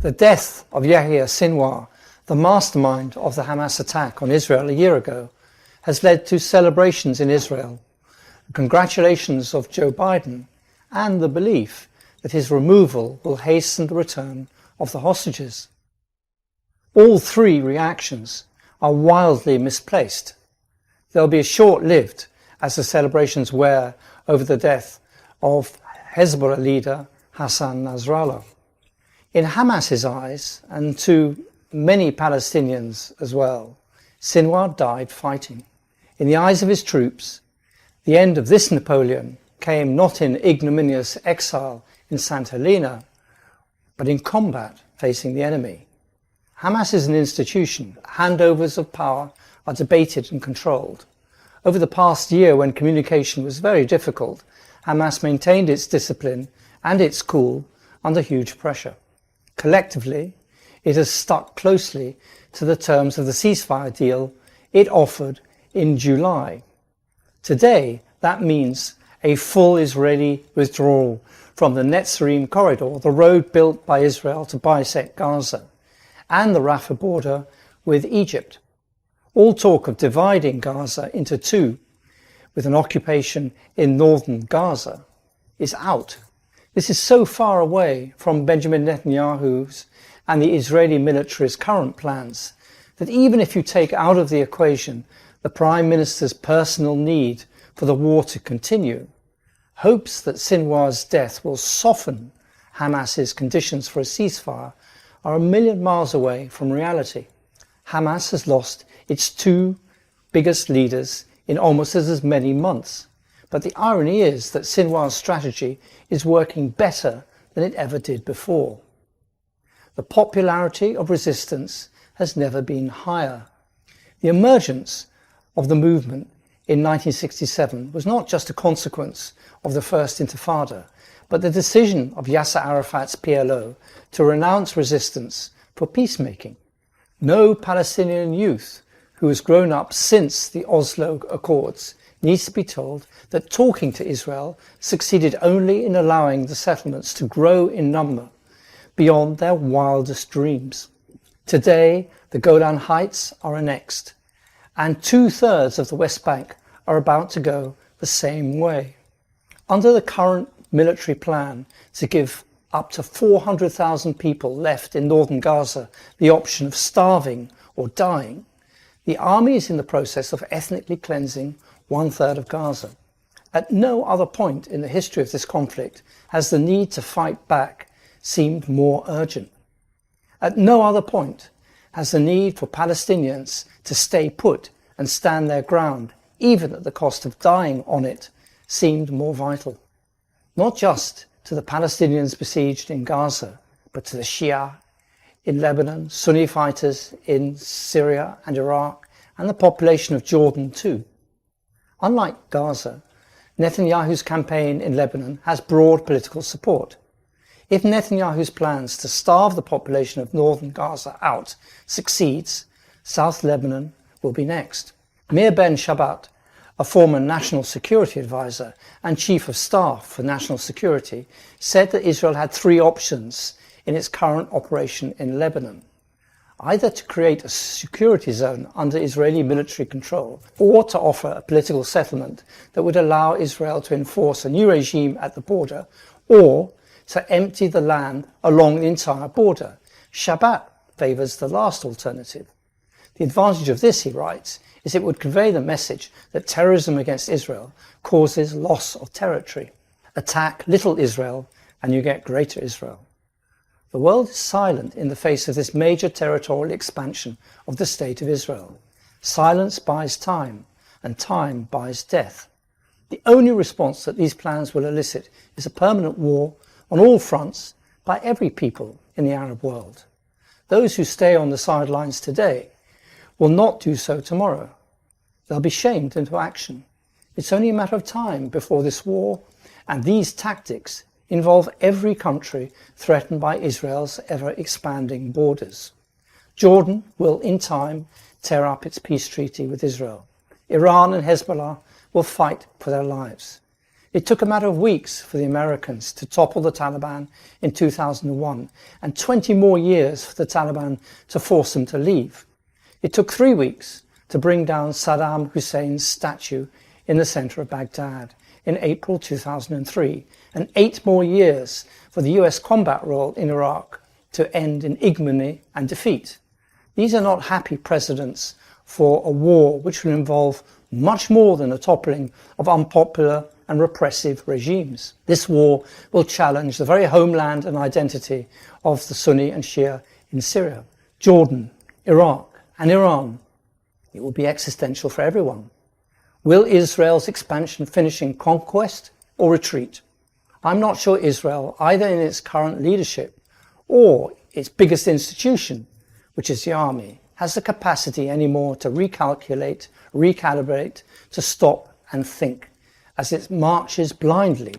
The death of Yahya Sinwar, the mastermind of the Hamas attack on Israel a year ago, has led to celebrations in Israel, congratulations of Joe Biden, and the belief that his removal will hasten the return of the hostages. All three reactions are wildly misplaced. They'll be short-lived, as the celebrations were over the death of Hezbollah leader Hassan Nasrallah. In Hamas's eyes, and to many Palestinians as well, Sinwar died fighting. In the eyes of his troops, the end of this Napoleon came not in ignominious exile in St. Helena, but in combat facing the enemy. Hamas is an institution. Handovers of power are debated and controlled. Over the past year, when communication was very difficult, Hamas maintained its discipline and its cool under huge pressure. Collectively, it has stuck closely to the terms of the ceasefire deal it offered in July. Today, that means a full Israeli withdrawal from the Netzarim corridor, the road built by Israel to bisect Gaza, and the Rafah border with Egypt. All talk of dividing Gaza into two, with an occupation in northern Gaza, is out. This is so far away from Benjamin Netanyahu's and the Israeli military's current plans that even if you take out of the equation the Prime Minister's personal need for the war to continue, hopes that Sinwar's death will soften Hamas's conditions for a ceasefire are a million miles away from reality. Hamas has lost its two biggest leaders in almost as many months. But the irony is that Sinwar's strategy is working better than it ever did before. The popularity of resistance has never been higher. The emergence of the movement in 1967 was not just a consequence of the First Intifada, but the decision of Yasser Arafat's PLO to renounce resistance for peacemaking. No Palestinian youth who has grown up since the Oslo Accords needs to be told that talking to Israel succeeded only in allowing the settlements to grow in number beyond their wildest dreams. Today, the Golan Heights are annexed, and 2/3 of the West Bank are about to go the same way. Under the current military plan to give up to 400,000 people left in northern Gaza the option of starving or dying, the army is in the process of ethnically cleansing 1/3 of Gaza. At no other point in the history of this conflict has the need to fight back seemed more urgent. At no other point has the need for Palestinians to stay put and stand their ground, even at the cost of dying on it, seemed more vital. Not just to the Palestinians besieged in Gaza, but to the Shia in Lebanon, Sunni fighters in Syria and Iraq, and the population of Jordan too. Unlike Gaza, Netanyahu's campaign in Lebanon has broad political support. If Netanyahu's plans to starve the population of northern Gaza out succeeds, South Lebanon will be next. Mir Ben Shabbat, a former national security advisor and chief of staff for national security, said that Israel had three options in its current operation in Lebanon: either to create a security zone under Israeli military control, or to offer a political settlement that would allow Israel to enforce a new regime at the border, or to empty the land along the entire border. Shabbat favours the last alternative. The advantage of this, he writes, is it would convey the message that terrorism against Israel causes loss of territory. Attack little Israel and you get greater Israel. The world is silent in the face of this major territorial expansion of the State of Israel. Silence buys time, and time buys death. The only response that these plans will elicit is a permanent war on all fronts by every people in the Arab world. Those who stay on the sidelines today will not do so tomorrow. They'll be shamed into action. It's only a matter of time before this war and these tactics involve every country threatened by Israel's ever-expanding borders. Jordan will, in time, tear up its peace treaty with Israel. Iran and Hezbollah will fight for their lives. It took a matter of weeks for the Americans to topple the Taliban in 2001 and 20 more years for the Taliban to force them to leave. It took 3 weeks to bring down Saddam Hussein's statue in the centre of Baghdad in April 2003 and 8 more years for the US combat role in Iraq to end in ignominy and defeat. These are not happy precedents for a war which will involve much more than the toppling of unpopular and repressive regimes. This war will challenge the very homeland and identity of the Sunni and Shia in Syria, Jordan, Iraq and Iran. It will be existential for everyone. Will Israel's expansion finish in conquest or retreat? I'm not sure Israel, either in its current leadership or its biggest institution, which is the army, has the capacity anymore to recalculate, recalibrate, to stop and think as it marches blindly